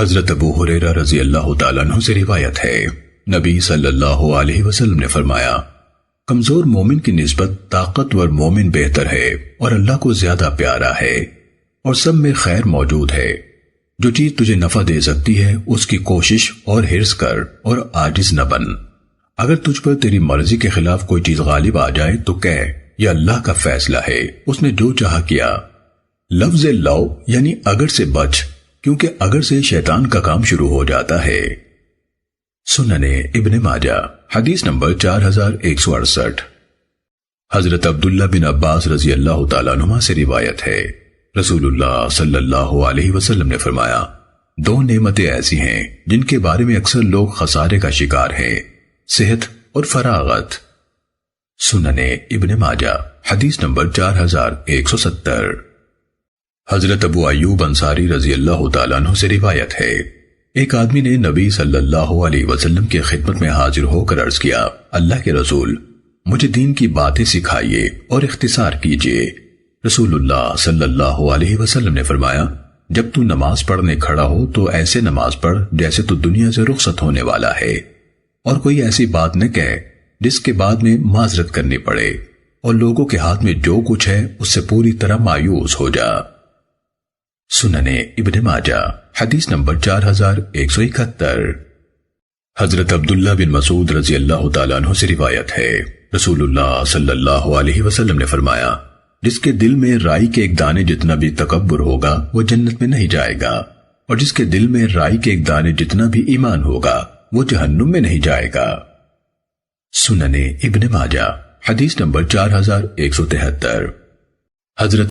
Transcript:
حضرت ابو ہریرہ رضی اللہ تعالیٰ عنہ سے روایت ہے، نبی صلی اللہ علیہ وسلم نے فرمایا، کمزور مومن کی نسبت طاقتور مومن بہتر ہے اور اللہ کو زیادہ پیارا ہے، اور سب میں خیر موجود ہے۔ جو چیز تجھے نفع دے سکتی ہے اس کی کوشش اور حرص کر اور عاجز نہ بن۔ اگر تجھ پر تیری مرضی کے خلاف کوئی چیز غالب آ جائے تو کہہ یہ اللہ کا فیصلہ ہے، اس نے جو چاہا کیا۔ لفظ لو یعنی اگر سے بچ، کیونکہ اگر سے شیطان کا کام شروع ہو جاتا ہے۔ سننے ابن ماجہ حدیث نمبر 4168۔ حضرت عبداللہ بن عباس رضی اللہ تعالیٰ عنہما سے روایت ہے، رسول اللہ صلی اللہ علیہ وسلم نے فرمایا، دو نعمتیں ایسی ہیں جن کے بارے میں اکثر لوگ خسارے کا شکار ہیں، صحت اور فراغت۔ سننے ابن ماجہ حدیث نمبر 4170۔ حضرت ابو ایوب انصاری رضی اللہ تعالیٰ عنہ سے روایت ہے، ایک آدمی نے نبی صلی اللہ علیہ وسلم کی خدمت میں حاضر ہو کر عرض کیا، اللہ کے رسول، مجھے دین کی باتیں سکھائیے اور اختصار کیجیے۔ رسول اللہ صلی اللہ علیہ وسلم نے فرمایا، جب تو نماز پڑھنے کھڑا ہو تو ایسے نماز پڑھ جیسے تو دنیا سے رخصت ہونے والا ہے، اور کوئی ایسی بات نہ کہے جس کے بعد میں معذرت کرنی پڑے، اور لوگوں کے ہاتھ میں جو کچھ ہے اس سے پوری طرح مایوس ہو جا۔ سننے ابن ماجہ حدیث نمبر 4171۔ حضرت عبداللہ بن مسعود رضی اللہ تعالیٰ عنہ سے روایت ہے، رسول اللہ صلی اللہ علیہ وسلم نے فرمایا، جس کے دل میں رائی کے ایک دانے جتنا بھی تکبر ہوگا وہ جنت میں نہیں جائے گا، اور جس کے دل میں رائی کے ایک دانے جتنا بھی ایمان ہوگا وہ جہنم میں نہیں جائے گا۔ سننے ابن ماجہ حدیث نمبر 4173۔ حضرت